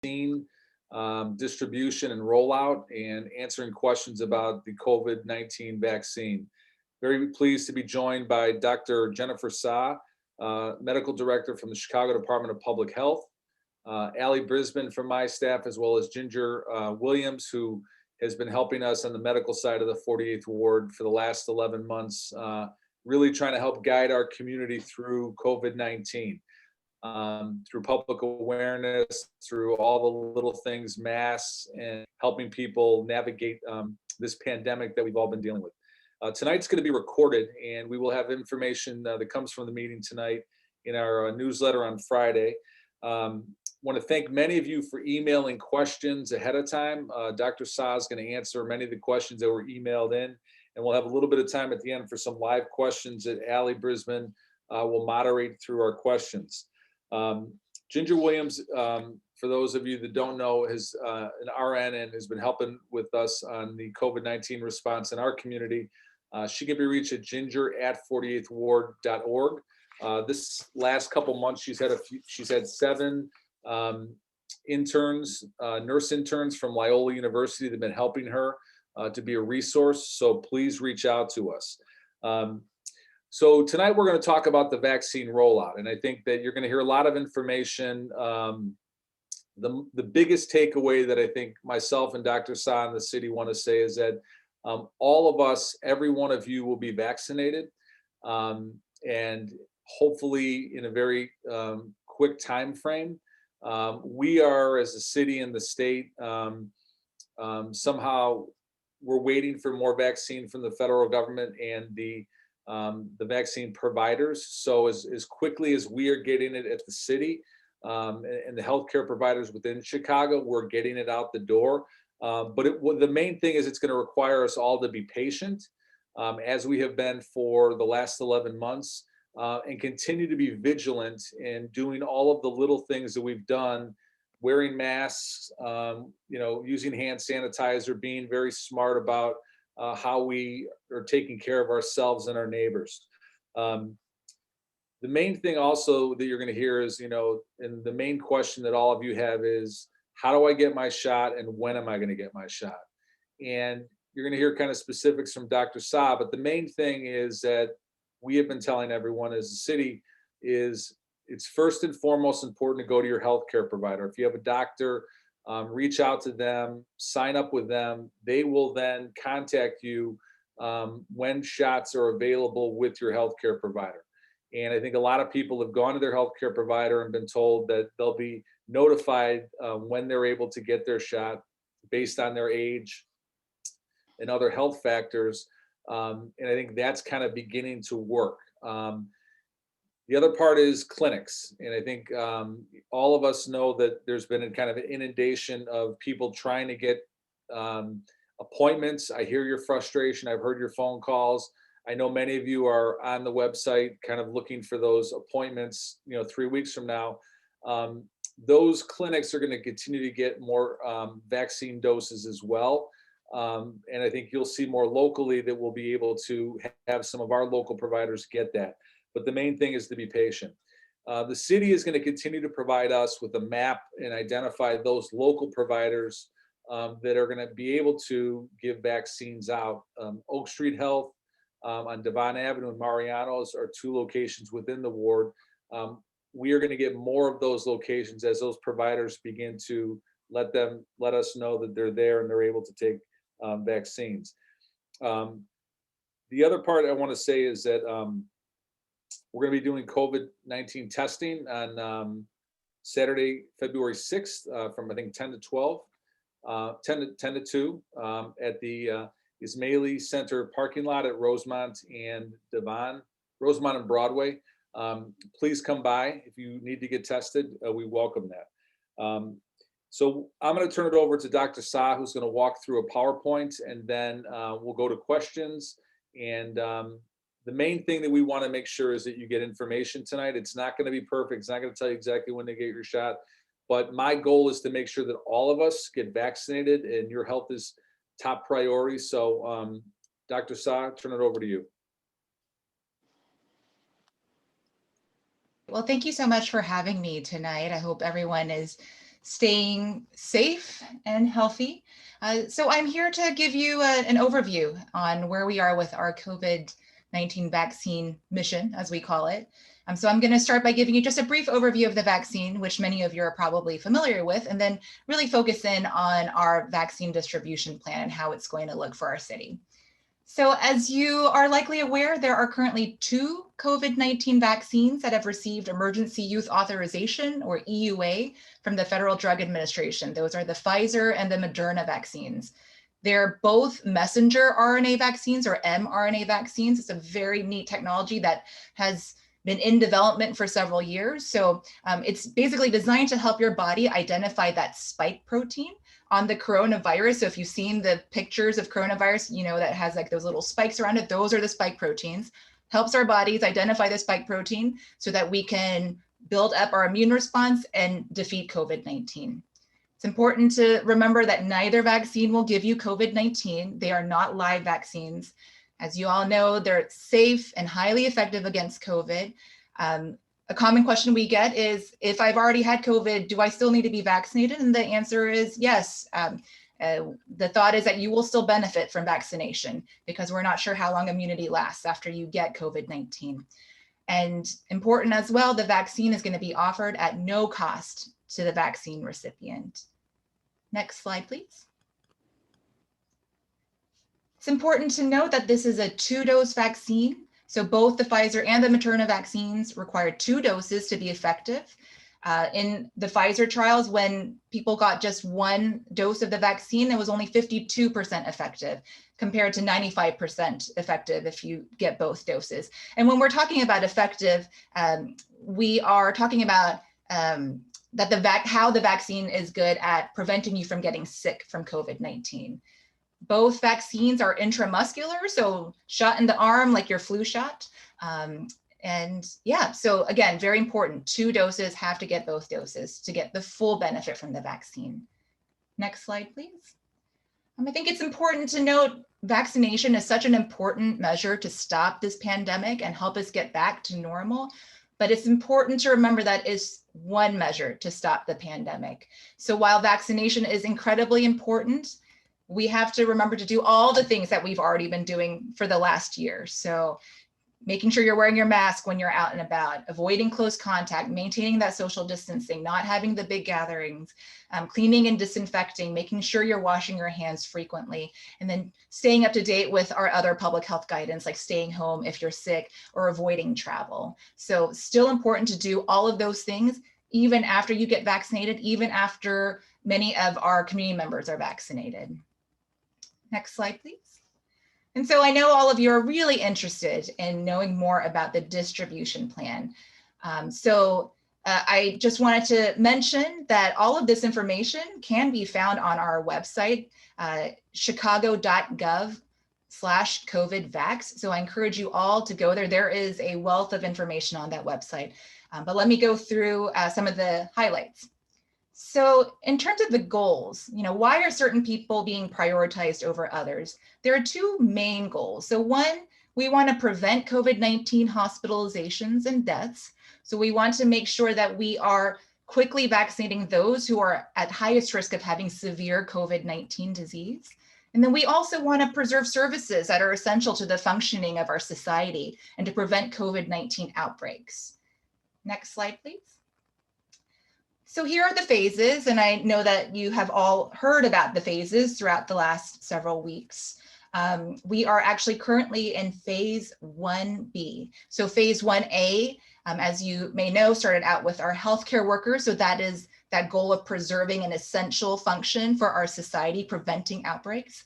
vaccine distribution and rollout and answering questions about the COVID-19 vaccine. Very pleased to be joined by Dr. Jennifer Sa, Medical Director from the Chicago Department of Public Health, Allie Brisbane from my staff, as well as Ginger Williams, who has been helping us on the medical side of the 48th Ward for the last 11 months, really trying to help guide our community through COVID-19. Through public awareness, through all the little things, masks, and helping people navigate this pandemic that we've all been dealing with. Tonight's going to be recorded, and we will have information that comes from the meeting tonight in our newsletter on Friday. Want to thank many of you for emailing questions ahead of time. Dr. Sa is going to answer many of the questions that were emailed in, and we'll have a little bit of time at the end for some live questions that Allie Brisbane will moderate through our questions. Ginger Williams, for those of you that don't know, is an RN and has been helping with us on the COVID-19 response in our community. She can be reached at ginger@48thward.org. This last couple months, she's had 7 interns, nurse interns from Loyola University that have been helping her to be a resource. So please reach out to us. So tonight we're going to talk about the vaccine rollout, and I think that you're going to hear a lot of information. The biggest takeaway that I think myself and Dr. Sa and the city want to say is that all of us, every one of you, will be vaccinated, and hopefully in a very quick time frame. We are, as a city and the state, somehow we're waiting for more vaccine from the federal government and the vaccine providers. So as quickly as we are getting it at the city and the healthcare providers within Chicago, we're getting it out the door. But the main thing is it's going to require us all to be patient, as we have been for the last 11 months, and continue to be vigilant in doing all of the little things that we've done, wearing masks, using hand sanitizer, being very smart about how we are taking care of ourselves and our neighbors. The main thing also that you're going to hear is, and the main question that all of you have is, how do I get my shot and when am I going to get my shot? And you're going to hear kind of specifics from Dr. Sa, but the main thing is that we have been telling everyone as a city is it's first and foremost important to go to your healthcare provider. If you have a doctor, reach out to them, sign up with them. They will then contact you when shots are available with your healthcare provider. And I think a lot of people have gone to their healthcare provider and been told that they'll be notified when they're able to get their shot based on their age and other health factors. And I think that's kind of beginning to work. The other part is clinics. And I think all of us know that there's been a kind of an inundation of people trying to get appointments. I hear your frustration. I've heard your phone calls. I know many of you are on the website kind of looking for those appointments, 3 weeks from now. Those clinics are going to continue to get more vaccine doses as well. And I think you'll see more locally that we'll be able to have some of our local providers get that. But the main thing is to be patient. The city is going to continue to provide us with a map and identify those local providers that are going to be able to give vaccines out. Oak Street Health on Devon Avenue and Mariano's are 2 locations within the ward. We are going to get more of those locations as those providers begin to let us know that they're there and they're able to take vaccines. The other part I want to say is that we're going to be doing COVID-19 testing on Saturday, February 6th from I think 10 to 12, 10 to 2 at the Ismaili Center parking lot at Rosemont and Broadway. Please come by if you need to get tested. We welcome that. So I'm going to turn it over to Dr. Sa, who's going to walk through a PowerPoint, and then we'll go to questions. And the main thing that we want to make sure is that you get information tonight. It's not going to be perfect. It's not going to tell you exactly when to get your shot. But my goal is to make sure that all of us get vaccinated and your health is top priority. So Dr. Sa, turn it over to you. Well, thank you so much for having me tonight. I hope everyone is staying safe and healthy. So I'm here to give you an overview on where we are with our COVID-19 vaccine mission, as we call it. So I'm going to start by giving you just a brief overview of the vaccine, which many of you are probably familiar with, and then really focus in on our vaccine distribution plan and how it's going to look for our city. So as you are likely aware, there are currently 2 COVID-19 vaccines that have received emergency use authorization, or EUA, from the Federal Drug Administration. Those are the Pfizer and the Moderna vaccines. They're both messenger RNA vaccines, or mRNA vaccines. It's a very neat technology that has been in development for several years. So it's basically designed to help your body identify that spike protein on the coronavirus. So if you've seen the pictures of coronavirus, you know that has like those little spikes around it. Those are the spike proteins. Helps our bodies identify the spike protein so that we can build up our immune response and defeat COVID-19. It's important to remember that neither vaccine will give you COVID-19. They are not live vaccines. As you all know, they're safe and highly effective against COVID. A common question we get is, if I've already had COVID, do I still need to be vaccinated? And the answer is yes. The thought is that you will still benefit from vaccination because we're not sure how long immunity lasts after you get COVID-19. And important as well, the vaccine is going to be offered at no cost to the vaccine recipient. Next slide, please. It's important to note that this is a 2-dose vaccine. So both the Pfizer and the Moderna vaccines require 2 doses to be effective. In the Pfizer trials, when people got just 1 dose of the vaccine, it was only 52% effective compared to 95% effective if you get both doses. And when we're talking about effective, we are talking about how the vaccine is good at preventing you from getting sick from COVID-19. Both vaccines are intramuscular, so shot in the arm like your flu shot. And yeah, so again, very important. 2 doses, have to get both doses to get the full benefit from the vaccine. Next slide, please. I think it's important to note vaccination is such an important measure to stop this pandemic and help us get back to normal. But it's important to remember that is one measure to stop the pandemic. So while vaccination is incredibly important, we have to remember to do all the things that we've already been doing for the last year. So making sure you're wearing your mask when you're out and about, avoiding close contact, maintaining that social distancing, not having the big gatherings, cleaning and disinfecting, making sure you're washing your hands frequently, and then staying up to date with our other public health guidance, like staying home if you're sick or avoiding travel. So still important to do all of those things, even after you get vaccinated, even after many of our community members are vaccinated. Next slide, please. And so I know all of you are really interested in knowing more about the distribution plan. I just wanted to mention that all of this information can be found on our website, chicago.gov/covidvax. So I encourage you all to go there. There is a wealth of information on that website. But let me go through some of the highlights. So in terms of the goals, why are certain people being prioritized over others? There are 2 main goals. So one, we want to prevent COVID-19 hospitalizations and deaths. So we want to make sure that we are quickly vaccinating those who are at highest risk of having severe COVID-19 disease. And then we also want to preserve services that are essential to the functioning of our society and to prevent COVID-19 outbreaks. Next slide, please. So here are the phases, and I know that you have all heard about the phases throughout the last several weeks. We are actually currently in phase 1B. So phase 1A, as you may know, started out with our healthcare workers. So that is that goal of preserving an essential function for our society, preventing outbreaks.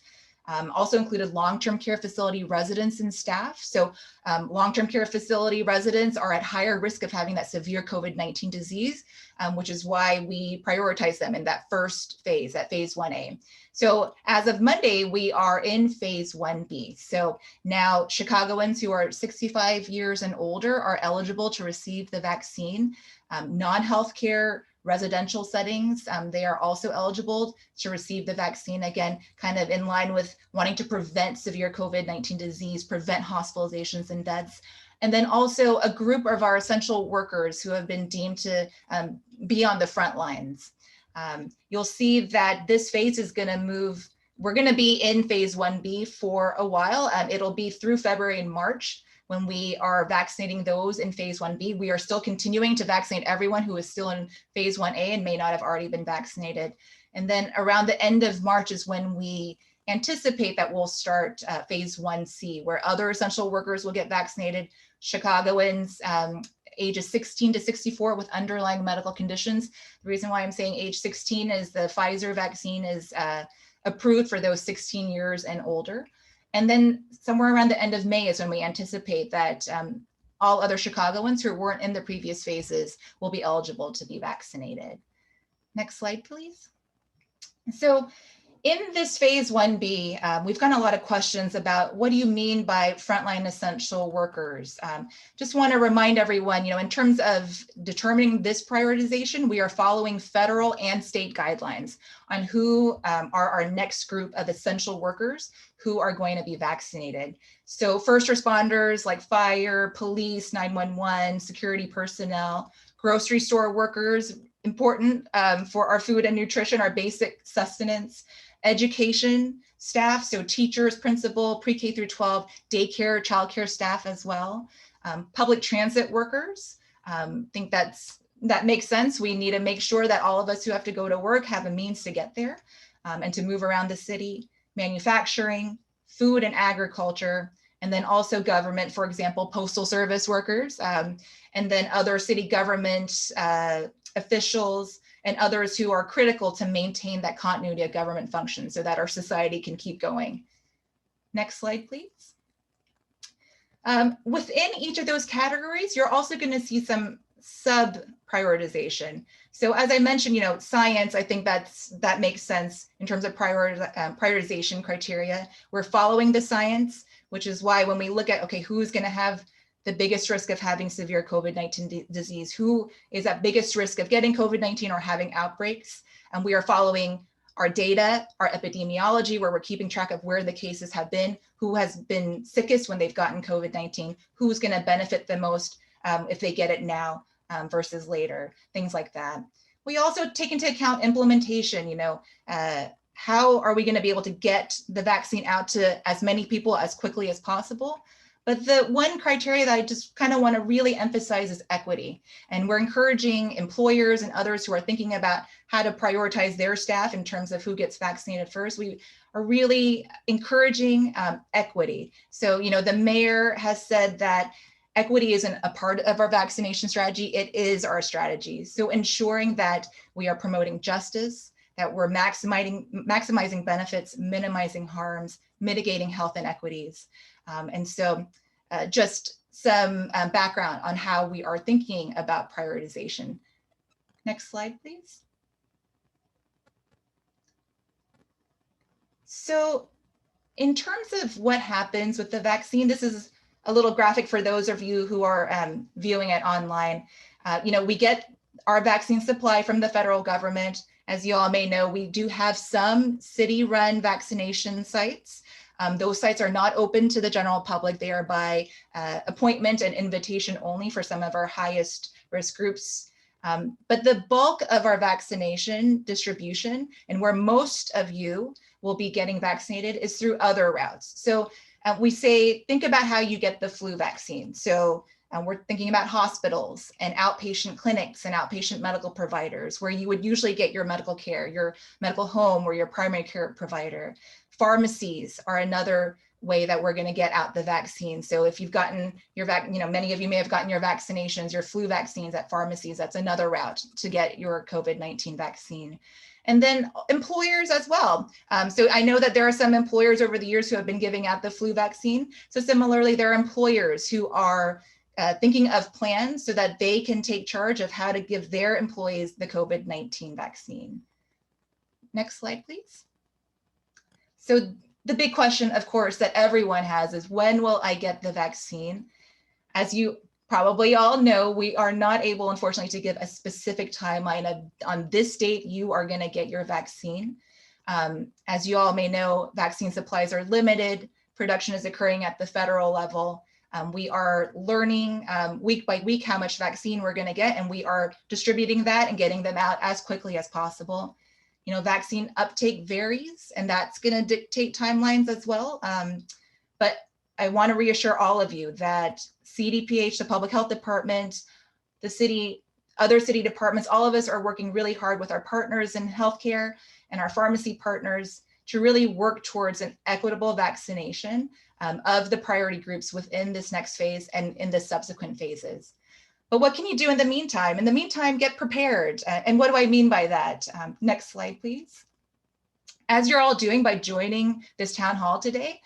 Also included long-term care facility residents and staff. So long-term care facility residents are at higher risk of having that severe COVID-19 disease, which is why we prioritize them in that first phase, that phase 1A. So as of Monday, we are in phase 1B. So now Chicagoans who are 65 years and older are eligible to receive the vaccine. Non-healthcare residential settings, they are also eligible to receive the vaccine, again, kind of in line with wanting to prevent severe COVID-19 disease, prevent hospitalizations and deaths. And then also a group of our essential workers who have been deemed to be on the front lines. You'll see that this phase is going to move. We're going to be in phase 1B for a while. It'll be through February and March when we are vaccinating those in phase 1B. We are still continuing to vaccinate everyone who is still in phase 1A and may not have already been vaccinated. And then around the end of March is when we anticipate that we'll start phase 1C, where other essential workers will get vaccinated, Chicagoans ages 16 to 64 with underlying medical conditions. The reason why I'm saying age 16 is the Pfizer vaccine is approved for those 16 years and older. And then somewhere around the end of May is when we anticipate that all other Chicagoans who weren't in the previous phases will be eligible to be vaccinated. Next slide, please. So in this phase 1B, we've gotten a lot of questions about what do you mean by frontline essential workers? Just want to remind everyone, in terms of determining this prioritization, we are following federal and state guidelines on who are our next group of essential workers who are going to be vaccinated. So first responders like fire, police, 911, security personnel, grocery store workers, important for our food and nutrition, our basic sustenance, education staff, so teachers, principal, pre-K through 12, daycare, childcare staff as well, public transit workers. Think that makes sense. We need to make sure that all of us who have to go to work have a means to get there and to move around the city, manufacturing, food and agriculture, and then also government, for example, postal service workers, and then other city government officials, and others who are critical to maintain that continuity of government function so that our society can keep going. Next slide, please. Within each of those categories, you're also going to see some sub-prioritization. So as I mentioned, science, I think that makes sense in terms of prioritization criteria. We're following the science, which is why when we look at, okay, who's going to have the biggest risk of having severe COVID-19 disease, who is at biggest risk of getting COVID-19 or having outbreaks. And we are following our data, our epidemiology, where we're keeping track of where the cases have been, who has been sickest when they've gotten COVID-19, who's going to benefit the most if they get it now versus later, things like that. We also take into account implementation, how are we going to be able to get the vaccine out to as many people as quickly as possible? But the one criteria that I just kind of want to really emphasize is equity. And we're encouraging employers and others who are thinking about how to prioritize their staff in terms of who gets vaccinated first. We are really encouraging equity. So, the mayor has said that equity isn't a part of our vaccination strategy, it is our strategy. So ensuring that we are promoting justice, that we're maximizing benefits, minimizing harms, mitigating health inequities. And so just some background on how we are thinking about prioritization. Next slide, please. So in terms of what happens with the vaccine, this is a little graphic for those of you who are viewing it online. We get our vaccine supply from the federal government. As you all may know, we do have some city-run vaccination sites. Those sites are not open to the general public. They are by appointment and invitation only for some of our highest risk groups. But the bulk of our vaccination distribution and where most of you will be getting vaccinated is through other routes. So we say, think about how you get the flu vaccine. So we're thinking about hospitals and outpatient clinics and outpatient medical providers where you would usually get your medical care, your medical home or your primary care provider. Pharmacies are another way that we're going to get out the vaccine. So if you've gotten your many of you may have gotten your vaccinations, your flu vaccines at pharmacies, that's another route to get your COVID-19 vaccine. And then employers as well. So I know that there are some employers over the years who have been giving out the flu vaccine. So similarly, there are employers who are thinking of plans so that they can take charge of how to give their employees the COVID-19 vaccine. Next slide, please. So the big question, of course, that everyone has is when will I get the vaccine? As you probably all know, we are not able, unfortunately, to give a specific timeline on this date you are going to get your vaccine. As you all may know, vaccine supplies are limited. Production is occurring at the federal level. We are learning week by week how much vaccine we're going to get, and we are distributing that and getting them out as quickly as possible. You know, vaccine uptake varies, and that's going to dictate timelines as well. But I want to reassure all of you that CDPH, the Public Health Department, the city, other city departments, all of us are working really hard with our partners in healthcare and our pharmacy partners to really work towards an equitable vaccination of the priority groups within this next phase and in the subsequent phases. But what can you do in the meantime? In the meantime, get prepared. And what do I mean by that? Next slide, please. As you're all doing by joining this town hall today,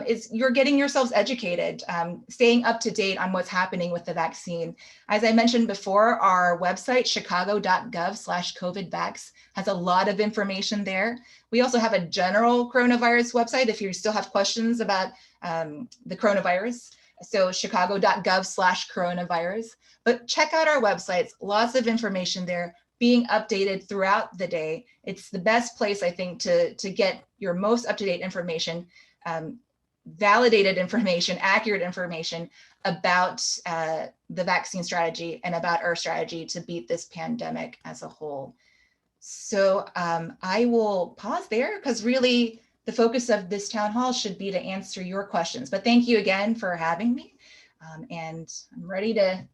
is you're getting yourselves educated, staying up to date on what's happening with the vaccine. As I mentioned before, our website, chicago.gov/covidvax, has a lot of information there. We also have a general coronavirus website if you still have questions about the coronavirus. So chicago.gov/coronavirus. But check out our websites, lots of information there, being updated throughout the day. It's the best place, I think, to get your most up-to-date information, validated information, accurate information about the vaccine strategy and about our strategy to beat this pandemic as a whole. So I will pause there because really the focus of this town hall should be to answer your questions. But thank you again for having me. And I'm ready to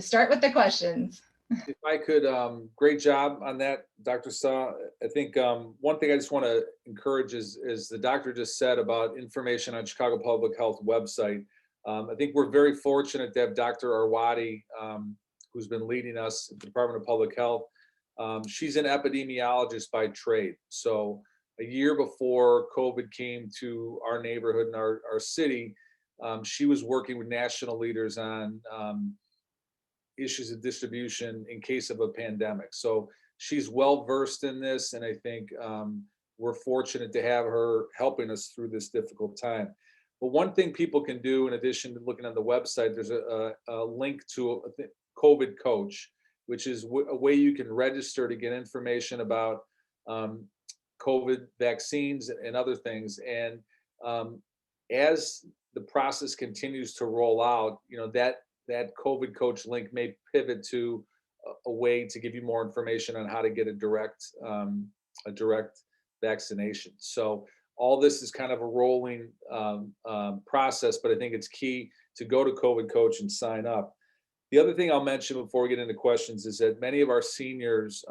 start with the questions. If I could, great job on that, Dr. Sa. I think one thing I just want to encourage is the doctor just said about information on Chicago Public Health website. I think we're very fortunate to have Dr. Arwadi, who's been leading us at the Department of Public Health. She's an epidemiologist by trade. So a year before COVID came to our neighborhood and our city, she was working with national leaders on issues of distribution in case of a pandemic. So she's well versed in this, and I think we're fortunate to have her helping us through this difficult time. But one thing people can do, in addition to looking on the website, there's a link to a COVID coach, which is a way you can register to get information about COVID vaccines and other things. And as the process continues to roll out, you know, that COVID coach link may pivot to a way to give you more information on how to get a direct vaccination. So all this is kind of a rolling process, but I think it's key to go to COVID coach and sign up. The other thing I'll mention before we get into questions is that many of our seniors,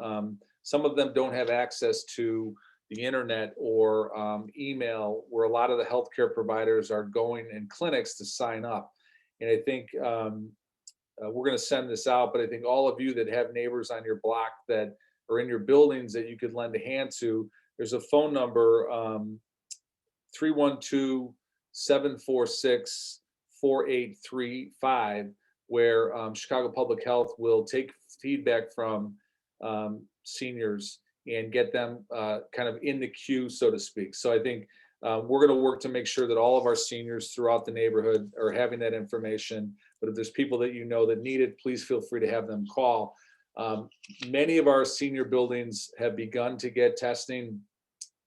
some of them don't have access to the internet or email, where a lot of the healthcare providers are going in clinics to sign up. And I think we're going to send this out, but I think all of you that have neighbors on your block that are in your buildings that you could lend a hand to, there's a phone number, 312-746-4835, where Chicago Public Health will take feedback from seniors and get them kind of in the queue, so to speak. So I think we're going to work to make sure that all of our seniors throughout the neighborhood are having that information. But if there's people that you know that need it, please feel free to have them call. Many of our senior buildings have begun to get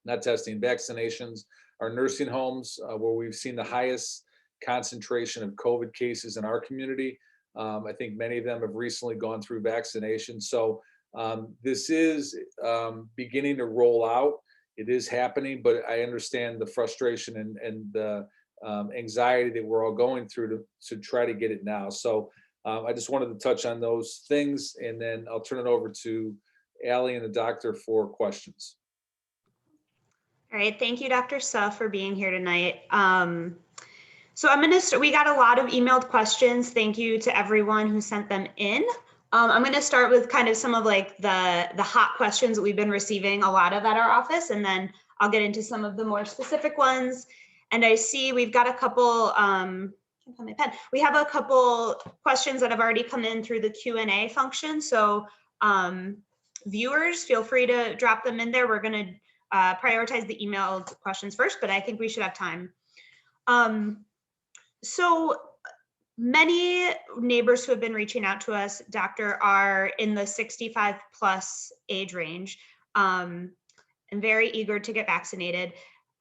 vaccinations. Our nursing homes, where we've seen the highest concentration of COVID cases in our community, I think many of them have recently gone through vaccination. So this is beginning to roll out. It is happening, but I understand the frustration and the anxiety that we're all going through to try to get it now. So I just wanted to touch on those things, and then I'll turn it over to Allie and the doctor for questions. All right, thank you, Dr. Suh, for being here tonight. So I'm going to start. We got a lot of emailed questions. Thank you to everyone who sent them in. I'm going to start with kind of some of like the hot questions that we've been receiving a lot of at our office, and then I'll get into some of the more specific ones. And I see we've got a couple, we have a couple questions that have already come in through the Q&A function. So viewers, feel free to drop them in there. We're going to prioritize the emailed questions first, but I think we should have time. So many neighbors who have been reaching out to us, Doctor, are in the 65 plus age range and very eager to get vaccinated.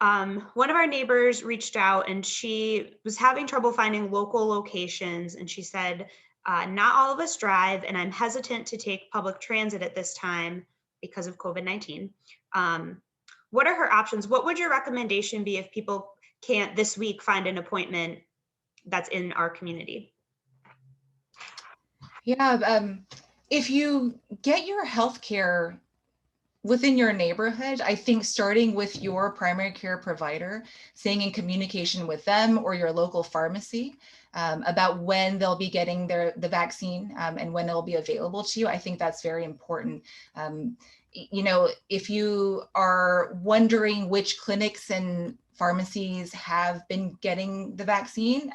One of our neighbors reached out and she was having trouble finding local locations. And she said, not all of us drive, and I'm hesitant to take public transit at this time because of COVID-19. What are her options? What would your recommendation be if people can't this week find an appointment that's in our community? Yeah, if you get your healthcare within your neighborhood, I think starting with your primary care provider, staying in communication with them or your local pharmacy about when they'll be getting the vaccine and when it'll be available to you, I think that's very important. You know, if you are wondering which clinics and pharmacies have been getting the vaccine,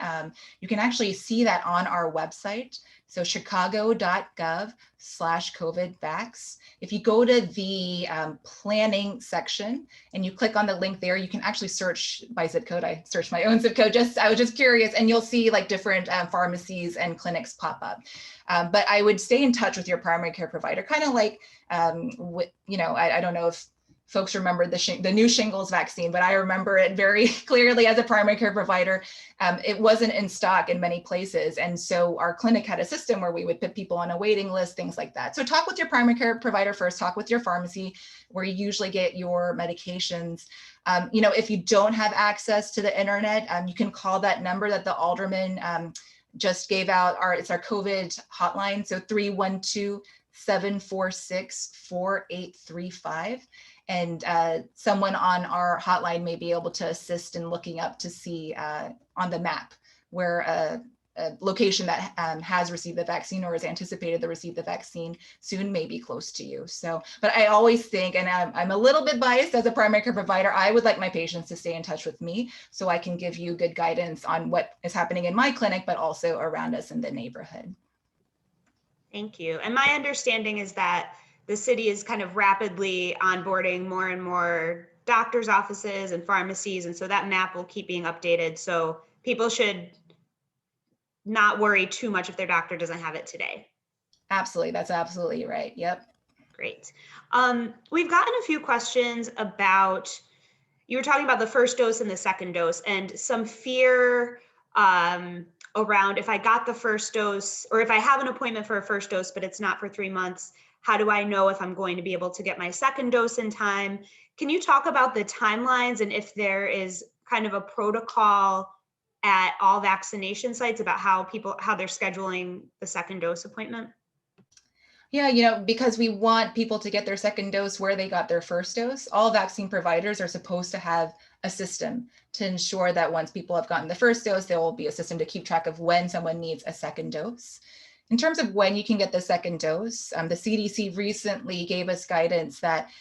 you can actually see that on our website. So chicago.gov/covidvax. If you go to the planning section and you click on the link there, you can actually search by zip code. I searched my own zip code, I was just curious, and you'll see like different pharmacies and clinics pop up. But I would stay in touch with your primary care provider, kind of like, you know, I don't know if folks remember the new shingles vaccine, but I remember it very clearly as a primary care provider. It wasn't in stock in many places. And so our clinic had a system where we would put people on a waiting list, things like that. So talk with your primary care provider first, talk with your pharmacy where you usually get your medications. You know, if you don't have access to the internet, you can call that number that the alderman just gave out. It's our COVID hotline. So 312-746-4835. And someone on our hotline may be able to assist in looking up to see on the map where a location that has received the vaccine or is anticipated to receive the vaccine soon may be close to you. So, but I always think, and I'm a little bit biased as a primary care provider, I would like my patients to stay in touch with me so I can give you good guidance on what is happening in my clinic, but also around us in the neighborhood. Thank you. And my understanding is that the city is kind of rapidly onboarding more and more doctors' offices and pharmacies. And so that map will keep being updated. So people should not worry too much if their doctor doesn't have it today. Absolutely. That's absolutely right. Yep. Great. We've gotten a few questions about, you were talking about the first dose and the second dose and some fear around if I got the first dose or if I have an appointment for a first dose, but it's not for 3 months, how do I know if I'm going to be able to get my second dose in time? Can you talk about the timelines and if there is kind of a protocol at all vaccination sites about how they're scheduling the second dose appointment? Yeah, you know, because we want people to get their second dose where they got their first dose, all vaccine providers are supposed to have a system to ensure that once people have gotten the first dose, there will be a system to keep track of when someone needs a second dose. In terms of when you can get the second dose, the CDC recently gave us guidance that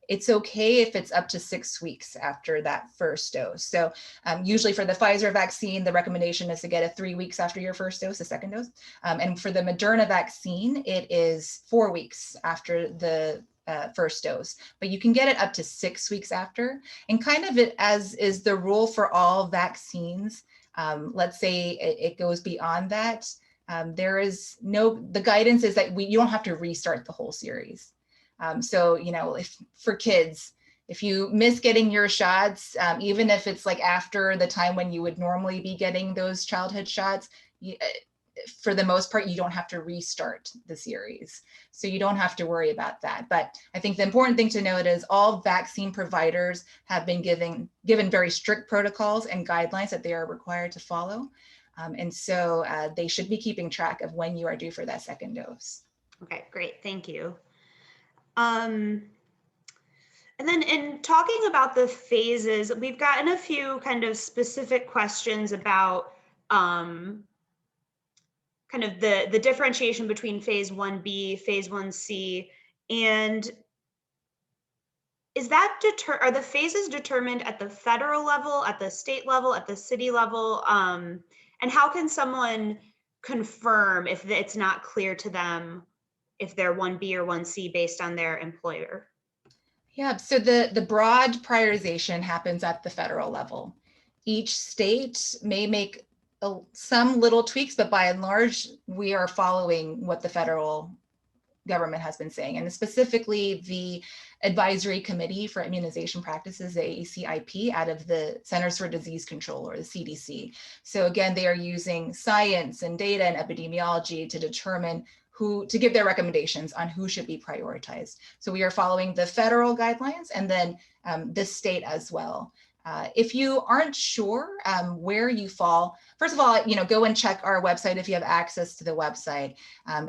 it's okay if it's up to 6 weeks after that first dose. So usually for the Pfizer vaccine, the recommendation is to get it 3 weeks after your first dose, the second dose. And for the Moderna vaccine, it is 4 weeks after the first dose, but you can get it up to 6 weeks after. And kind of it as is the rule for all vaccines. Let's say it goes beyond that. The guidance is that you don't have to restart the whole series. So, you know, if for kids, if you miss getting your shots, even if it's like after the time when you would normally be getting those childhood shots, for the most part, you don't have to restart the series. So you don't have to worry about that. But I think the important thing to note is all vaccine providers have been given very strict protocols and guidelines that they are required to follow. And so they should be keeping track of when you are due for that second dose. Okay, great. Thank you. And then in talking about the phases, we've gotten a few kind of specific questions about kind of the differentiation between phase 1B, phase 1C, and are the phases determined at the federal level, at the state level, at the city level? And how can someone confirm if it's not clear to them if they're 1B or 1C based on their employer? Yeah, so the broad prioritization happens at the federal level. Each state may make some little tweaks, but by and large, we are following what the federal government has been saying, and specifically the Advisory Committee for Immunization Practices, the ACIP, out of the Centers for Disease Control, or the CDC. So again, they are using science and data and epidemiology to determine to give their recommendations on who should be prioritized. So we are following the federal guidelines and then the state as well. If you aren't sure where you fall, first of all, go and check our website if you have access to the website.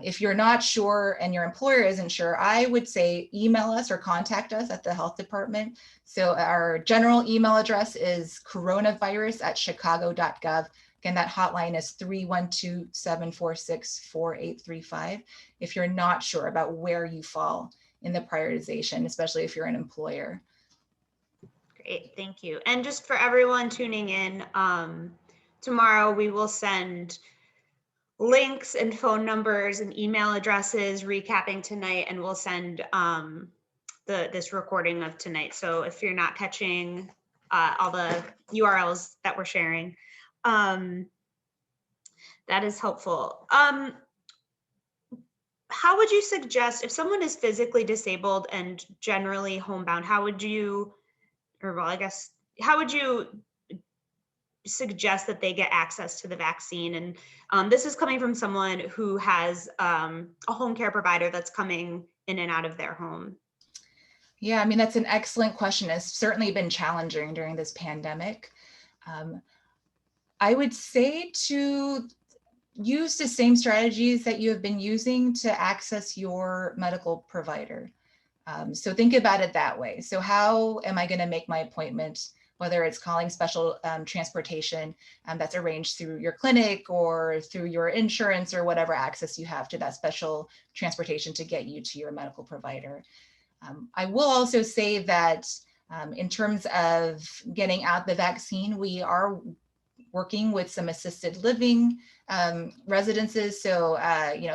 If you're not sure and your employer isn't sure, I would say email us or contact us at the health department. So our general email address is coronavirus@chicago.gov. Again, that hotline is 312-746-4835. If you're not sure about where you fall in the prioritization, especially if you're an employer. Great, thank you. And just for everyone tuning in, tomorrow we will send links and phone numbers and email addresses recapping tonight, and we'll send this recording of tonight. So if you're not catching all the URLs that we're sharing, that is helpful. How would you suggest, if someone is physically disabled and generally homebound, how would you suggest that they get access to the vaccine? And this is coming from someone who has a home care provider that's coming in and out of their home. Yeah, I mean, that's an excellent question. It's certainly been challenging during this pandemic. I would say to use the same strategies that you have been using to access your medical provider. So think about it that way. So how am I going to make my appointment, whether it's calling special transportation that's arranged through your clinic or through your insurance or whatever access you have to that special transportation to get you to your medical provider. I will also say that in terms of getting out the vaccine, we are working with some assisted living residences. So,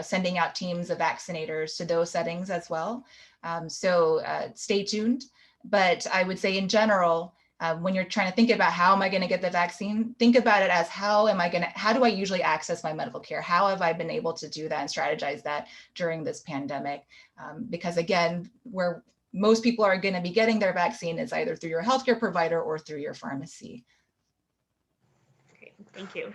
sending out teams of vaccinators to those settings as well. So stay tuned. But I would say in general, when you're trying to think about how am I going to get the vaccine, think about it as how do I usually access my medical care? How have I been able to do that and strategize that during this pandemic? Because again, where most people are going to be getting their vaccine is either through your healthcare provider or through your pharmacy. Great, thank you.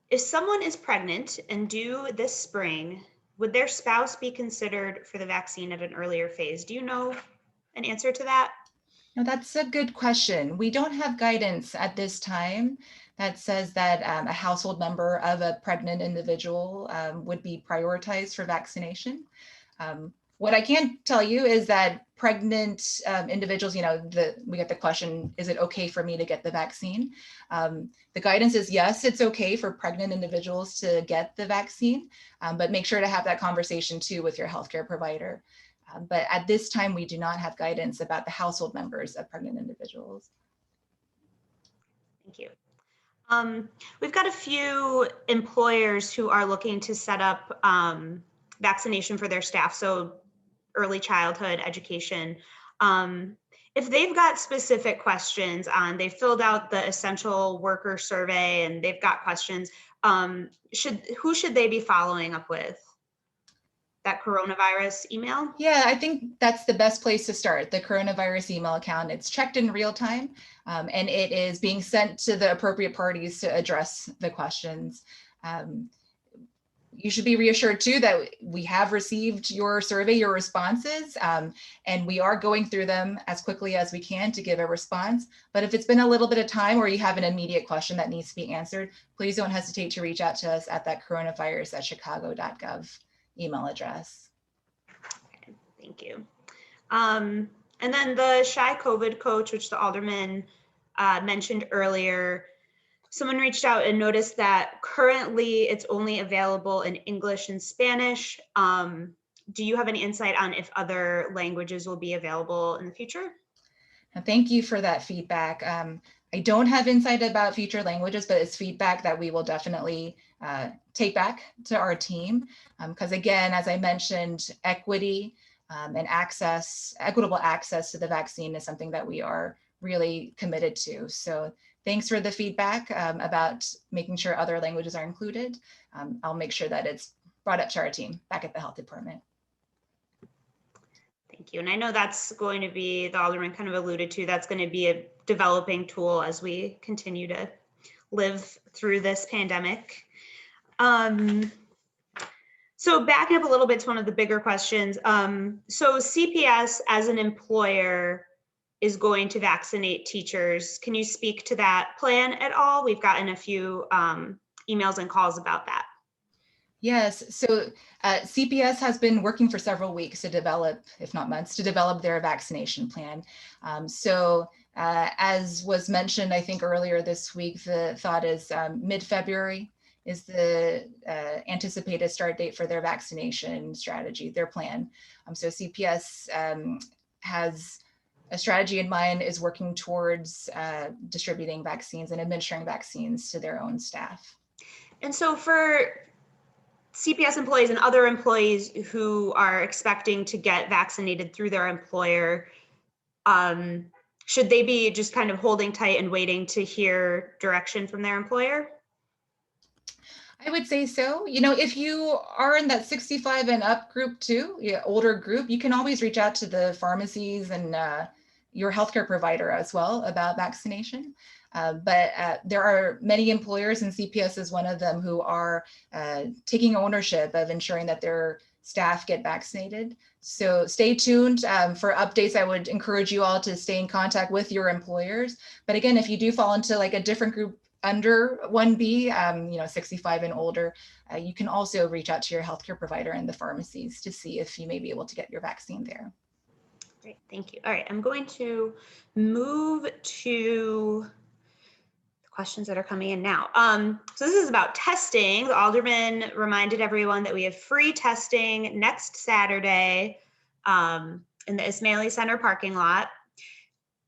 If someone is pregnant and due this spring, would their spouse be considered for the vaccine at an earlier phase? Do you know an answer to that? No, that's a good question. We don't have guidance at this time that says that a household member of a pregnant individual would be prioritized for vaccination. What I can tell you is that pregnant individuals, we get the question, is it okay for me to get the vaccine? The guidance is yes, it's okay for pregnant individuals to get the vaccine, but make sure to have that conversation too with your healthcare provider. But at this time, we do not have guidance about the household members of pregnant individuals. Thank you. We've got a few employers who are looking to set up vaccination for their staff, so early childhood education. If they've got specific questions they've filled out the essential worker survey and they've got questions, who should they be following up with? That coronavirus email? Yeah, I think that's the best place to start, the coronavirus email account. It's checked in real time and it is being sent to the appropriate parties to address the questions. You should be reassured too that we have received your survey, your responses, and we are going through them as quickly as we can to give a response. But if it's been a little bit of time or you have an immediate question that needs to be answered, please don't hesitate to reach out to us at that coronavirus@chicago.gov email address. Okay, thank you. And then the Shy COVID coach, which the alderman mentioned earlier, someone reached out and noticed that currently it's only available in English and Spanish. Do you have any insight on if other languages will be available in the future? Thank you for that feedback. I don't have insight about future languages, but it's feedback that we will definitely take back to our team. Because again, as I mentioned, equity and equitable access to the vaccine is something that we are really committed to. So thanks for the feedback about making sure other languages are included. I'll make sure that it's brought up to our team back at the health department. Thank you. And I know that's going to be, the Alderman kind of alluded to, that's going to be a developing tool as we continue to live through this pandemic. So backing up a little bit to one of the bigger questions. So CPS as an employer is going to vaccinate teachers. Can you speak to that plan at all? We've gotten a few emails and calls about that. Yes, so CPS has been working for several weeks to develop, if not months, to develop their vaccination plan. As was mentioned, I think earlier this week, the thought is mid-February is the anticipated start date for their vaccination strategy, their plan. So CPS has a strategy in mind, is working towards distributing vaccines and administering vaccines to their own staff. And so for CPS employees and other employees who are expecting to get vaccinated through their employer, should they be just kind of holding tight and waiting to hear direction from their employer? I would say so. You know, if you are in that 65 and up group too, older group, you can always reach out to the pharmacies and your healthcare provider as well about vaccination. But there are many employers, and CPS is one of them, who are taking ownership of ensuring that their staff get vaccinated. So stay tuned for updates. I would encourage you all to stay in contact with your employers. But again, if you do fall into like a different group under 1B, 65 and older, you can also reach out to your healthcare provider and the pharmacies to see if you may be able to get your vaccine there. Great, thank you. All right, I'm going to move to the questions that are coming in now. So this is about testing. The Alderman reminded everyone that we have free testing next Saturday in the Ismaili Center parking lot.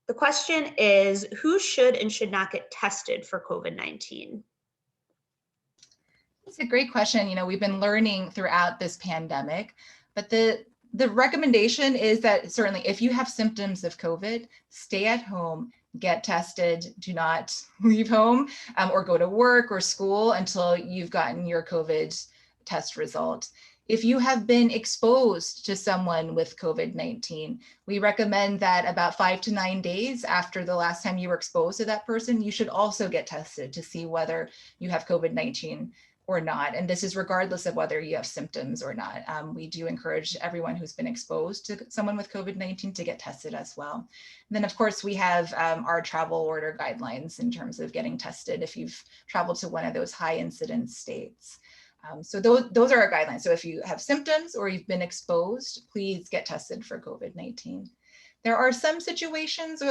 The question is, who should and should not get tested for COVID-19? It's a great question. You know, we've been learning throughout this pandemic, but the recommendation is that certainly if you have symptoms of COVID, stay at home, get tested, do not leave home or go to work or school until you've gotten your COVID test result. If you have been exposed to someone with COVID-19, we recommend that about 5 to 9 days after the last time you were exposed to that person, you should also get tested to see whether you have COVID-19 or not. And this is regardless of whether you have symptoms or not. We do encourage everyone who's been exposed to someone with COVID-19 to get tested as well. And then of course we have our travel order guidelines in terms of getting tested if you've traveled to one of those high incidence states. So those are our guidelines. So if you have symptoms or you've been exposed, please get tested for COVID-19. There are some situations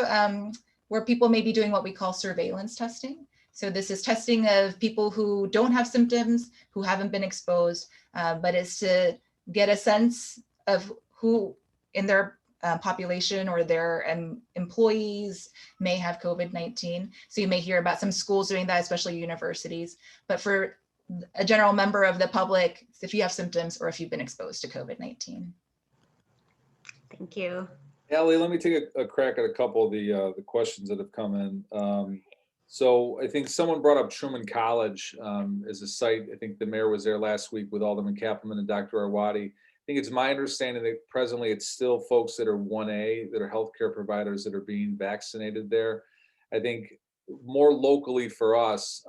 where people may be doing what we call surveillance testing. So this is testing of people who don't have symptoms, who haven't been exposed, but it's to get a sense of who in their population or their employees may have COVID-19. So you may hear about some schools doing that, especially universities. But for a general member of the public, if you have symptoms or if you've been exposed to COVID-19. Thank you. Allie, let me take a crack at a couple of the questions that have come in. So I think someone brought up Truman College as a site. I think the mayor was there last week with Alderman Kappelman and Dr. Arwady. I think it's my understanding that presently it's still folks that are 1A, that are healthcare providers that are being vaccinated there. I think more locally for us,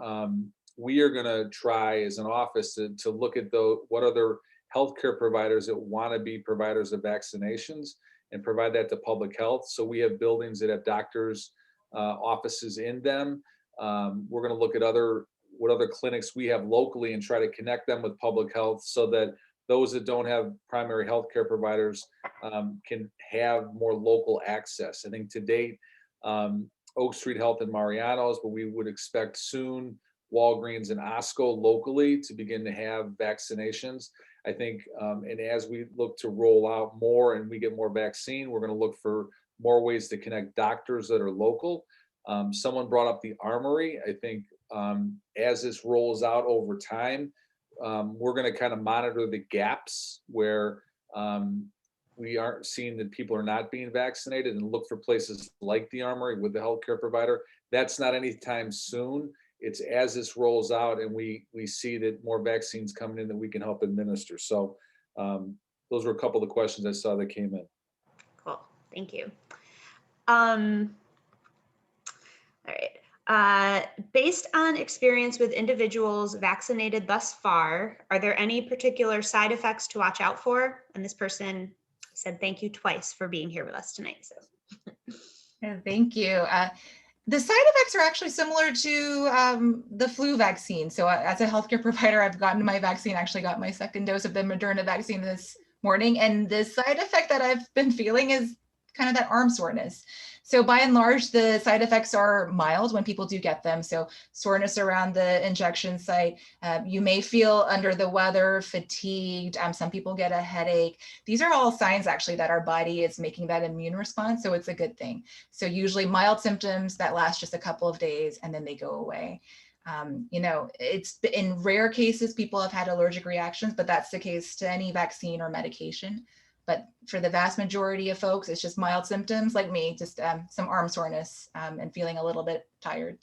we are going to try as an office to look at what other healthcare providers that want to be providers of vaccinations and provide that to public health. So we have buildings that have doctors' offices in them. We're going to look at what other clinics we have locally and try to connect them with public health so that those that don't have primary healthcare providers can have more local access. I think to date, Oak Street Health and Mariano's, but we would expect soon Walgreens and Osco locally to begin to have vaccinations. I think, and as we look to roll out more and we get more vaccine, we're going to look for more ways to connect doctors that are local. Someone brought up the Armory. I think as this rolls out over time, we're going to kind of monitor the gaps where we aren't seeing that people are not being vaccinated and look for places like the Armory with the healthcare provider. That's not anytime soon. it's as this rolls out and we see that more vaccines coming in that we can help administer. So those were a couple of the questions I saw that came in. Cool, thank you. All right. Based on experience with individuals vaccinated thus far, are there any particular side effects to watch out for? And this person said thank you twice for being here with us tonight. So. Thank you. The side effects are actually similar to the flu vaccine. So as a healthcare provider, I've gotten my vaccine, actually got my second dose of the Moderna vaccine this morning. And the side effect that I've been feeling is kind of that arm soreness. So by and large, the side effects are mild when people do get them. So soreness around the injection site. You may feel under the weather, fatigued. Some people get a headache. These are all signs actually that our body is making that immune response. So it's a good thing. So usually mild symptoms that last just a couple of days and then they go away. It's in rare cases, people have had allergic reactions, but that's the case to any vaccine or medication. But for the vast majority of folks, it's just mild symptoms like me, just some arm soreness and feeling a little bit tired.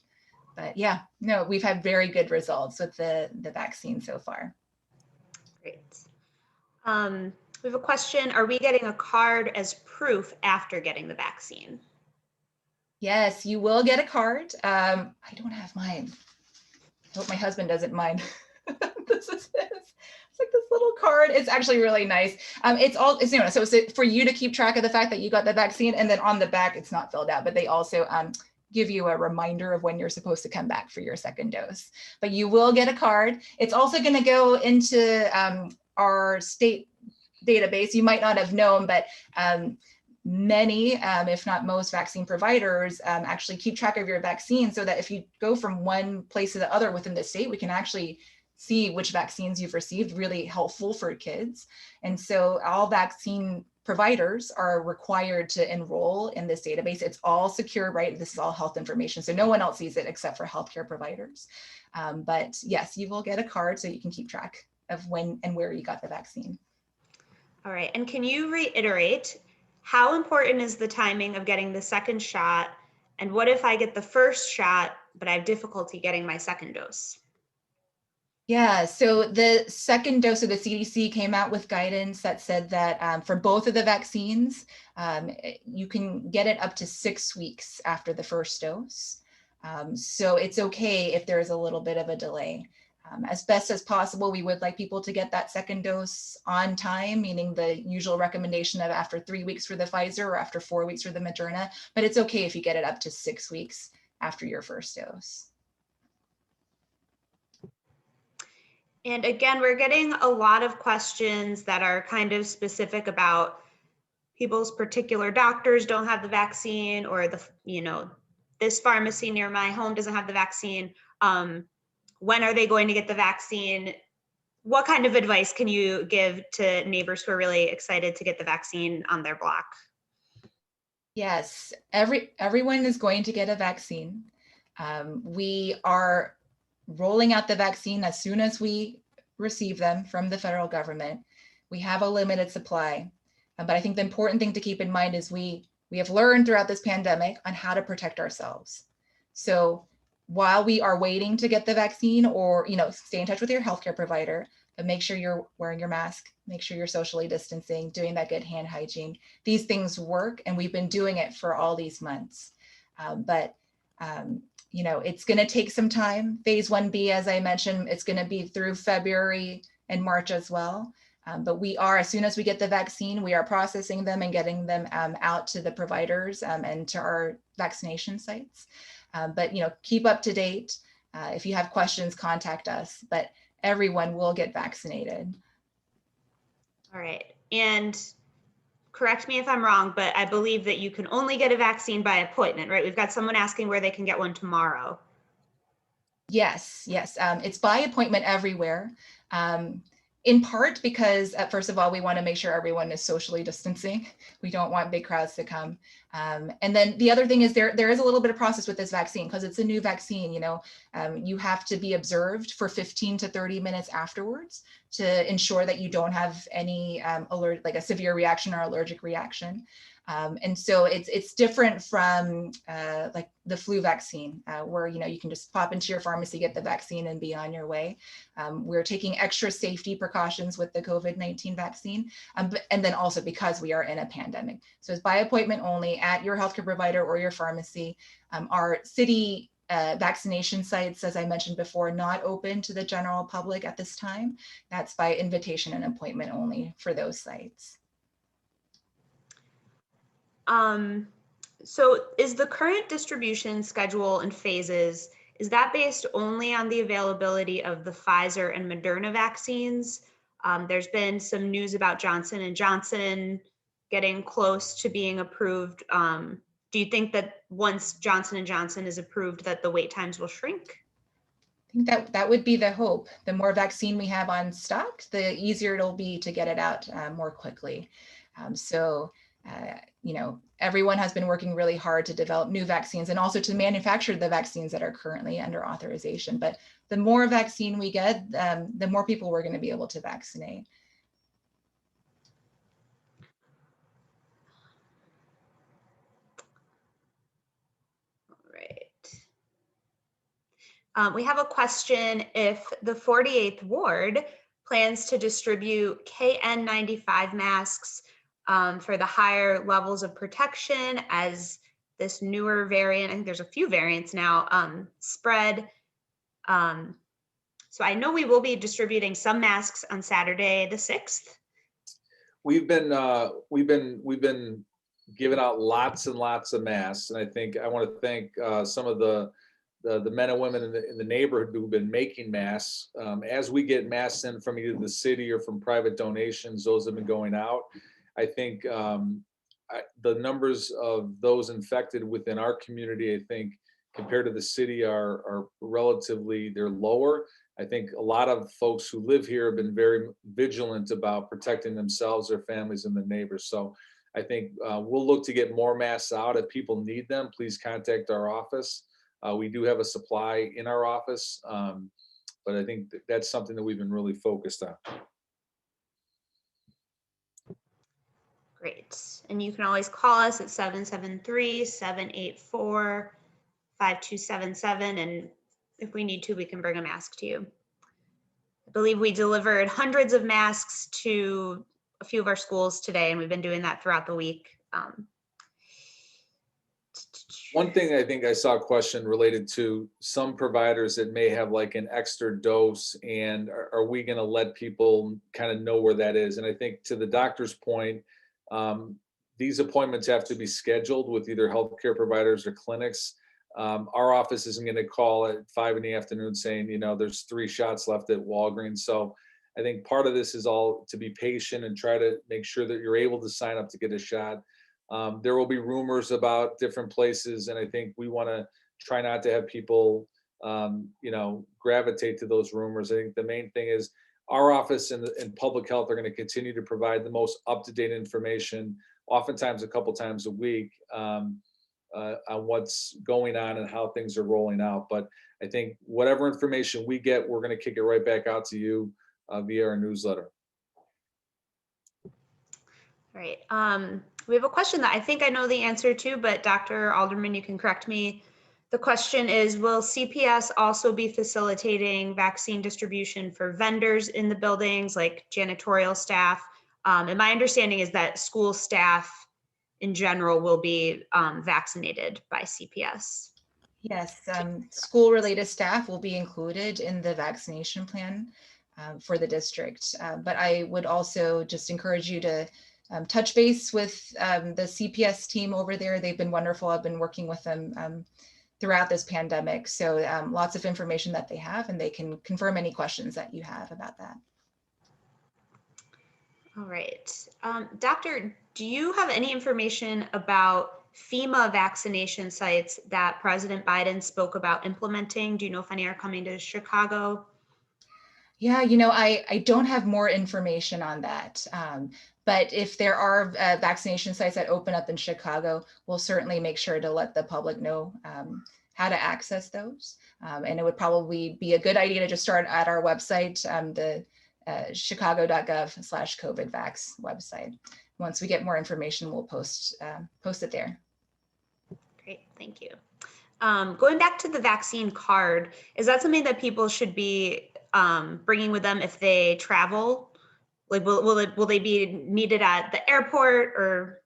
But yeah, no, we've had very good results with the vaccine so far. Great. We have a question. Are we getting a card as proof after getting the vaccine? Yes, you will get a card. I don't have mine. I hope my husband doesn't mind. This is his. It's like this little card. It's actually really nice. So it's for you to keep track of the fact that you got the vaccine, and then on the back, it's not filled out, but they also give you a reminder of when you're supposed to come back for your second dose. But you will get a card. It's also going to go into our state database. You might not have known, but many, if not most vaccine providers actually keep track of your vaccine so that if you go from one place to the other within the state, we can actually see which vaccines you've received, really helpful for kids. And so all vaccine providers are required to enroll in this database. It's all secure, right? This is all health information. So no one else sees it except for healthcare providers. But yes, you will get a card so you can keep track of when and where you got the vaccine. All right, and can you reiterate how important is the timing of getting the second shot? And what if I get the first shot, but I have difficulty getting my second dose? Yeah, so the second dose of the CDC came out with guidance that said that for both of the vaccines, you can get it up to 6 weeks after the first dose. So it's okay if there's a little bit of a delay. As best as possible, we would like people to get that second dose on time, meaning the usual recommendation of after 3 weeks for the Pfizer or after 4 weeks for the Moderna, but it's okay if you get it up to 6 weeks after your first dose. And again, we're getting a lot of questions that are kind of specific about people's particular doctors don't have the vaccine, or this pharmacy near my home doesn't have the vaccine. When are they going to get the vaccine? What kind of advice can you give to neighbors who are really excited to get the vaccine on their block? Yes, everyone is going to get a vaccine. We are rolling out the vaccine as soon as we receive them from the federal government. We have a limited supply, but I think the important thing to keep in mind is we have learned throughout this pandemic on how to protect ourselves. So while we are waiting to get the vaccine, or stay in touch with your healthcare provider, but make sure you're wearing your mask, make sure you're socially distancing, doing that good hand hygiene. These things work, and we've been doing it for all these months. It's going to take some time. Phase 1B, as I mentioned, it's going to be through February and March as well. But we are, as soon as we get the vaccine, we are processing them and getting them out to the providers and to our vaccination sites. But keep up to date. If you have questions, contact us. But everyone will get vaccinated. All right. And correct me if I'm wrong, but I believe that you can only get a vaccine by appointment, right? We've got someone asking where they can get one tomorrow. Yes. It's by appointment everywhere. In part because, first of all, we want to make sure everyone is socially distancing. We don't want big crowds to come. And then the other thing is there is a little bit of process with this vaccine because it's a new vaccine. You have to be observed for 15 to 30 minutes afterwards to ensure that you don't have any like a severe reaction or allergic reaction. And so it's different from like the flu vaccine, where you can just pop into your pharmacy, get the vaccine, and be on your way. We're taking extra safety precautions with the COVID-19 vaccine, and then also because we are in a pandemic. So it's by appointment only at your healthcare provider or your pharmacy. Our city vaccination sites, as I mentioned before, not open to the general public at this time. That's by invitation and appointment only for those sites. So is the current distribution schedule and phases, is that based only on the availability of the Pfizer and Moderna vaccines? There's been some news about Johnson & Johnson getting close to being approved. Do you think that once Johnson & Johnson is approved that the wait times will shrink? I think that would be the hope. The more vaccine we have on stock, the easier it'll be to get it out more quickly. Everyone has been working really hard to develop new vaccines and also to manufacture the vaccines that are currently under authorization. But the more vaccine we get, the more people we're going to be able to vaccinate. We have a question if the 48th Ward plans to distribute KN95 masks for the higher levels of protection as this newer variant, I think there's a few variants now, spread. So I know we will be distributing some masks on Saturday the 6th. We've been giving out lots and lots of masks, and I think I want to thank some of the men and women in the neighborhood who've been making masks. As we get masks in from either the city or from private donations, those have been going out. I think the numbers of those infected within our community, I think, compared to the city are relatively, they're lower. I think a lot of folks who live here have been very vigilant about protecting themselves, their families, and the neighbors. So I think we'll look to get more masks out. If people need them, please contact our office. We do have a supply in our office, but I think that's something that we've been really focused on. Great. And you can always call us at 773-784-5277. And if we need to, we can bring a mask to you. I believe we delivered hundreds of masks to a few of our schools today, and we've been doing that throughout the week. One thing I think I saw a question related to some providers that may have like an extra dose, and are we going to let people kind of know where that is? And I think to the doctor's point, these appointments have to be scheduled with either healthcare providers or clinics. Our office isn't going to call at 5 p.m. saying, there's 3 shots left at Walgreens. So I think part of this is all to be patient and try to make sure that you're able to sign up to get a shot. There will be rumors about different places, and I think we want to try not to have people, gravitate to those rumors. I think the main thing is our office and public health are going to continue to provide the most up-to-date information, oftentimes a couple times a week, on what's going on and how things are rolling out. But I think whatever information we get, we're going to kick it right back out to you via our newsletter. All right. We have a question that I think I know the answer to, but Dr. Alderman, you can correct me. The question is, will CPS also be facilitating vaccine distribution for vendors in the buildings, like janitorial staff? And my understanding is that school staff in general will be vaccinated by CPS. Yes, school-related staff will be included in the vaccination plan for the district. But I would also just encourage you to touch base with the CPS team over there. They've been wonderful. I've been working with them throughout this pandemic. So lots of information that they have, and they can confirm any questions that you have about that. All right. Doctor, do you have any information about FEMA vaccination sites that President Biden spoke about implementing? Do you know if any are coming to Chicago? Yeah, I don't have more information on that. But if there are vaccination sites that open up in Chicago, we'll certainly make sure to let the public know how to access those. And it would probably be a good idea to just start at our website, the chicago.gov/covidvax website. once we get more information, we'll post it there. Great, thank you. Going back to the vaccine card, is that something that people should be bringing with them if they travel? Like, will they be needed at the airport or?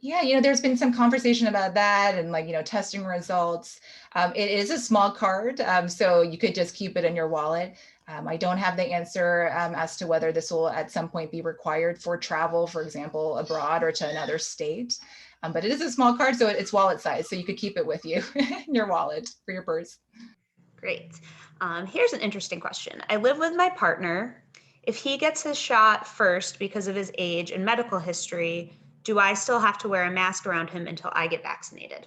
Yeah, there's been some conversation about that and testing results. It is a small card, so you could just keep it in your wallet. I don't have the answer as to whether this will at some point be required for travel, for example, abroad or to another state. But it is a small card, so it's wallet size, so you could keep it with you in your wallet for your purse. Great. Here's an interesting question. I live with my partner. If he gets his shot first because of his age and medical history, do I still have to wear a mask around him until I get vaccinated?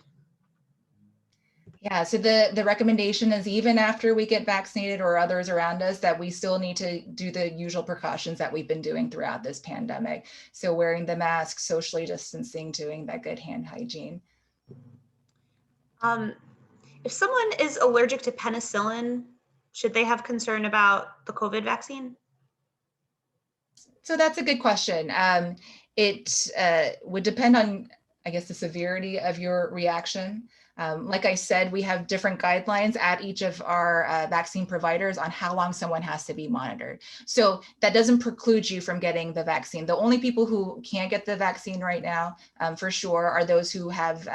Yeah, so the recommendation is even after we get vaccinated or others around us, that we still need to do the usual precautions that we've been doing throughout this pandemic. So wearing the mask, socially distancing, doing that good hand hygiene. If someone is allergic to penicillin, should they have concern about the COVID vaccine? So that's a good question. It would depend on, I guess, the severity of your reaction. Like I said, we have different guidelines at each of our vaccine providers on how long someone has to be monitored. So that doesn't preclude you from getting the vaccine. The only people who can't get the vaccine right now, for sure, are those who have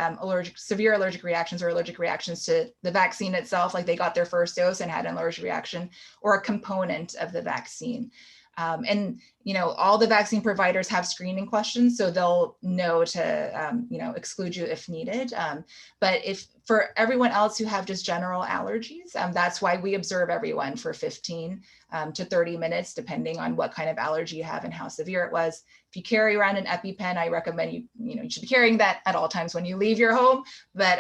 severe allergic reactions or allergic reactions to the vaccine itself, like they got their first dose and had an allergic reaction, or a component of the vaccine. And all the vaccine providers have screening questions, so they'll know to exclude you if needed. But if for everyone else who have just general allergies, that's why we observe everyone for 15 to 30 minutes, depending on what kind of allergy you have and how severe it was. If you carry around an EpiPen, I recommend you should be carrying that at all times when you leave your home, but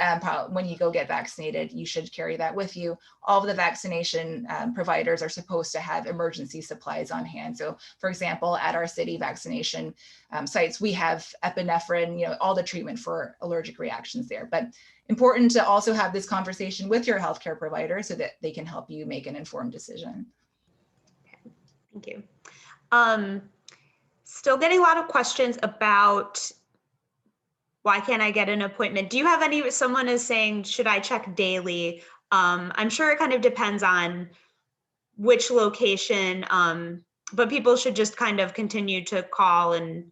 when you go get vaccinated, you should carry that with you. All of the vaccination providers are supposed to have emergency supplies on hand. So for example, at our city vaccination sites, we have epinephrine, all the treatment for allergic reactions there. But important to also have this conversation with your healthcare provider so that they can help you make an informed decision. Okay, thank you. Still getting a lot of questions about why can't I get an appointment? Do you have someone is saying, should I check daily? I'm sure it kind of depends on which location, but people should just kind of continue to call and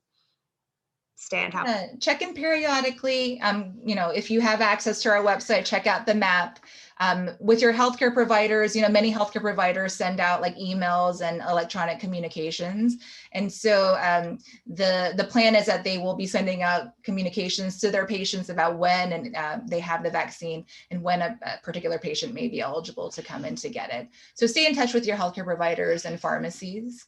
stay on top. Check in periodically. If you have access to our website, check out the map. With your healthcare providers, many healthcare providers send out like emails and electronic communications. And so the plan is that they will be sending out communications to their patients about when and they have the vaccine and when a particular patient may be eligible to come in to get it. So stay in touch with your healthcare providers and pharmacies.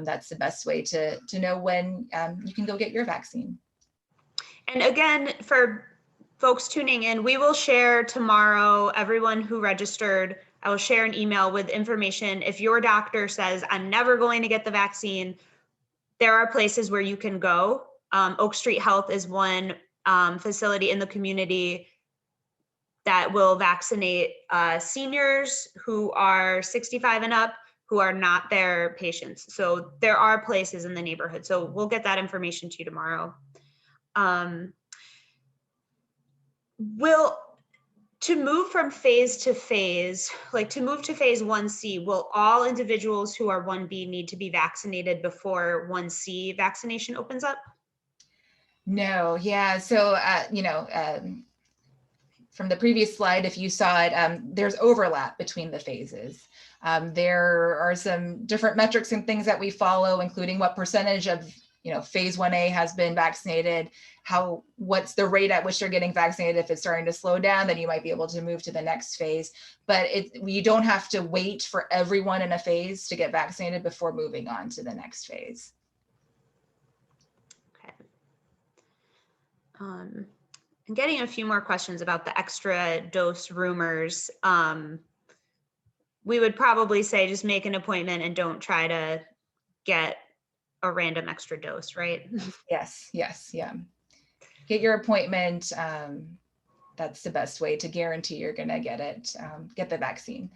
That's the best way to know when you can go get your vaccine. And again, for folks tuning in, we will share tomorrow, everyone who registered, I will share an email with information. If your doctor says, I'm never going to get the vaccine, there are places where you can go. Oak Street Health is one facility in the community that will vaccinate seniors who are 65 and up, who are not their patients. So there are places in the neighborhood. So we'll get that information to you tomorrow. To move from phase to phase, like to move to phase 1C, will all individuals who are 1B need to be vaccinated before 1C vaccination opens up? No, yeah. So, from the previous slide, if you saw it, there's overlap between the phases. There are some different metrics and things that we follow, including what percentage of phase 1A has been vaccinated, what's the rate at which they're getting vaccinated. If it's starting to slow down, then you might be able to move to the next phase. But you don't have to wait for everyone in a phase to get vaccinated before moving on to the next phase. Okay. I'm getting a few more questions about the extra dose rumors. We would probably say just make an appointment and don't try to get a random extra dose, right? Yes, yeah. Get your appointment. That's the best way to guarantee you're going to get it, get the vaccine,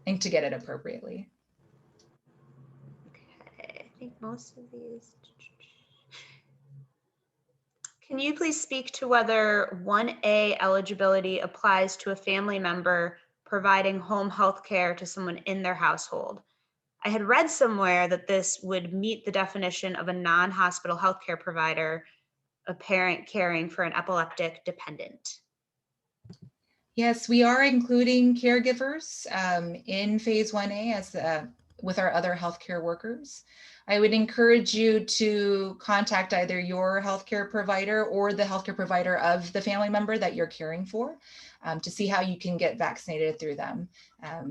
and to get it appropriately. Okay, I think most of these. Can you please speak to whether 1A eligibility applies to a family member providing home health care to someone in their household? I had read somewhere that this would meet the definition of a non-hospital healthcare provider, a parent caring for an epileptic dependent. Yes, we are including caregivers in phase 1A as with our other healthcare workers. I would encourage you to contact either your healthcare provider or the healthcare provider of the family member that you're caring for to see how you can get vaccinated through them.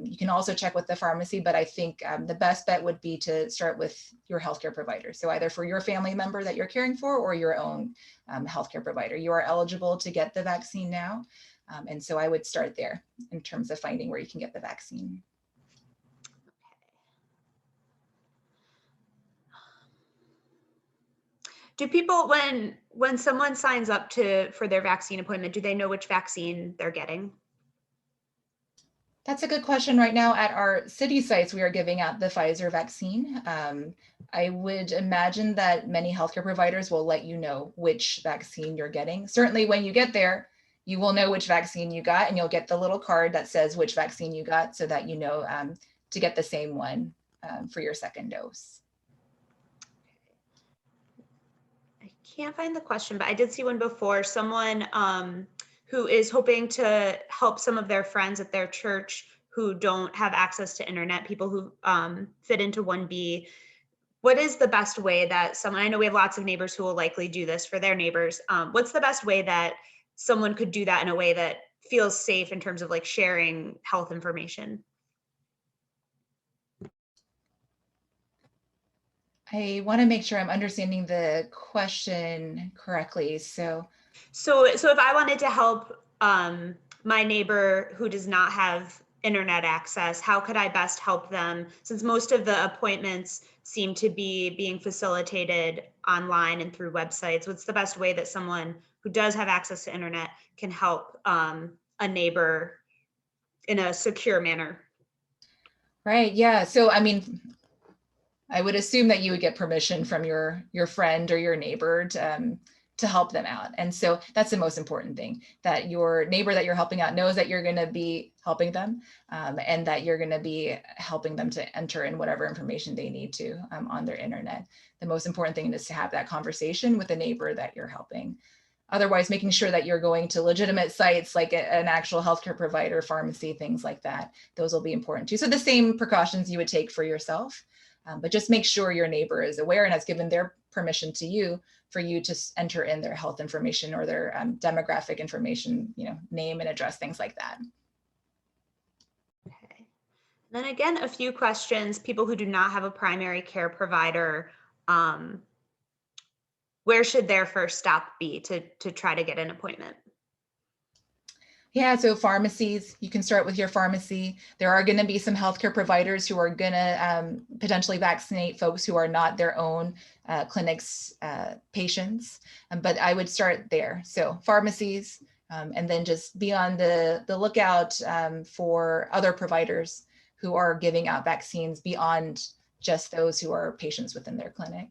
You can also check with the pharmacy, but I think the best bet would be to start with your healthcare provider. So either for your family member that you're caring for or your own healthcare provider. You are eligible to get the vaccine now. And so I would start there in terms of finding where you can get the vaccine. Do people, when someone signs up for their vaccine appointment, do they know which vaccine they're getting? That's a good question. Right now at our city sites, we are giving out the Pfizer vaccine. I would imagine that many healthcare providers will let you know which vaccine you're getting. Certainly when you get there, you will know which vaccine you got, and you'll get the little card that says which vaccine you got so that you know to get the same one for your second dose. I can't find the question, but I did see one before. Someone who is hoping to help some of their friends at their church who don't have access to internet, people who fit into 1B. What is the best way that someone, I know we have lots of neighbors who will likely do this for their neighbors. What's the best way that someone could do that in a way that feels safe in terms of like sharing health information? I want to make sure I'm understanding the question correctly. So if I wanted to help my neighbor who does not have internet access, how could I best help them? Since most of the appointments seem to be being facilitated online and through websites, what's the best way that someone who does have access to internet can help a neighbor in a secure manner? right, yeah. So I mean, I would assume that you would get permission from your friend or your neighbor to help them out. And so that's the most important thing, that your neighbor that you're helping out knows that you're going to be helping them and that you're going to be helping them to enter in whatever information they need to on their internet. The most important thing is to have that conversation with the neighbor that you're helping. Otherwise, making sure that you're going to legitimate sites like an actual healthcare provider, pharmacy, things like that. Those will be important too. So the same precautions you would take for yourself, but just make sure your neighbor is aware and has given their permission to you for you to enter in their health information or their demographic information, name and address, things like that. Okay. Then again, a few questions. People who do not have a primary care provider, where should their first stop be to try to get an appointment? Yeah, so pharmacies, you can start with your pharmacy. There are going to be some healthcare providers who are going to potentially vaccinate folks who are not their own clinic's patients, but I would start there. So pharmacies, and then just be on the lookout for other providers who are giving out vaccines beyond just those who are patients within their clinic.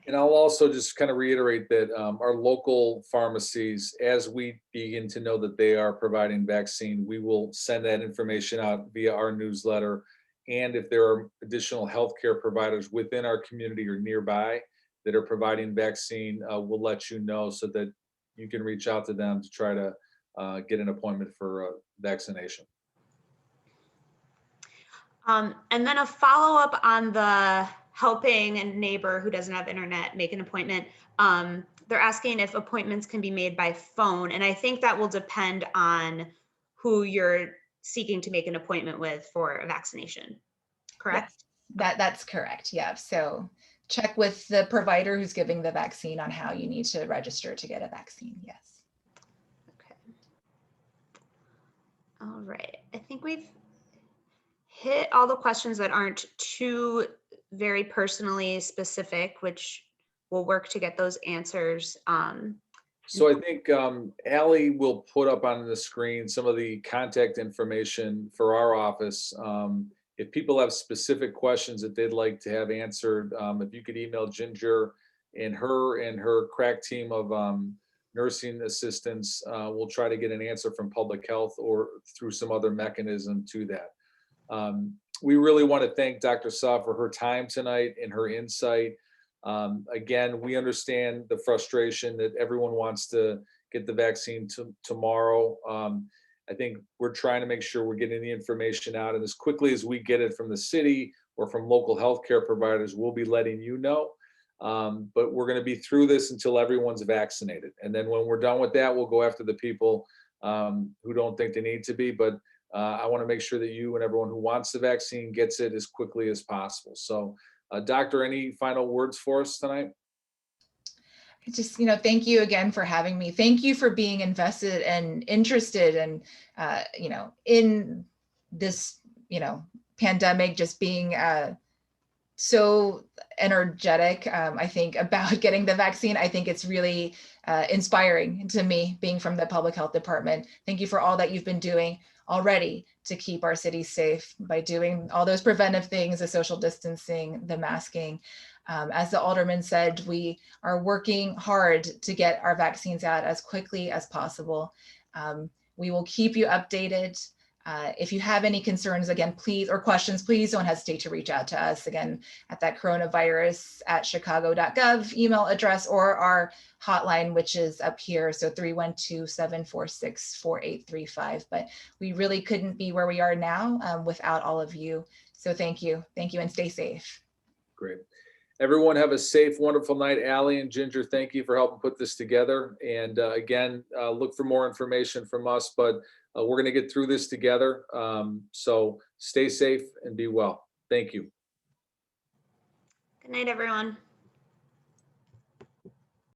And I'll also just kind of reiterate that our local pharmacies, as we begin to know that they are providing vaccine, we will send that information out via our newsletter. And if there are additional healthcare providers within our community or nearby that are providing vaccine, we'll let you know so that you can reach out to them to try to get an appointment for vaccination. And then a follow-up on the helping a neighbor who doesn't have internet make an appointment. They're asking if appointments can be made by phone. And I think that will depend on who you're seeking to make an appointment with for a vaccination, correct? Yes, that's correct. Yeah. So check with the provider who's giving the vaccine on how you need to register to get a vaccine. Yes. Okay. All right. I think we've hit all the questions that aren't too very personally specific, which we'll work to get those answers. So I think Allie will put up on the screen some of the contact information for our office. If people have specific questions that they'd like to have answered, if you could email Ginger and her crack team of nursing assistants will try to get an answer from public health or through some other mechanism to that. We really want to thank Dr. Suh for her time tonight and her insight. Again, we understand the frustration that everyone wants to get the vaccine tomorrow. I think we're trying to make sure we're getting the information out, and as quickly as we get it from the city or from local healthcare providers, we'll be letting you know. But we're going to be through this until everyone's vaccinated. And then when we're done with that, we'll go after the people who don't think they need to be. But I want to make sure that you and everyone who wants the vaccine gets it as quickly as possible. So, Doctor, any final words for us tonight? Just, thank you again for having me. Thank you for being invested and interested and, in this, pandemic, just being so energetic, I think, about getting the vaccine. I think it's really inspiring to me, being from the public health department. Thank you for all that you've been doing already to keep our city safe by doing all those preventive things, the social distancing, the masking. As the alderman said, we are working hard to get our vaccines out as quickly as possible. We will keep you updated. If you have any concerns, again, please, or questions, please don't hesitate to reach out to us again at that coronavirus@chicago.gov email address, or our hotline, which is up here. So 312-746-4835. But we really couldn't be where we are now without all of you. So thank you, and stay safe. Great. Everyone have a safe, wonderful night. Allie and Ginger, thank you for helping put this together. And again, look for more information from us, but we're going to get through this together. So stay safe and be well. Thank you. Good night, everyone.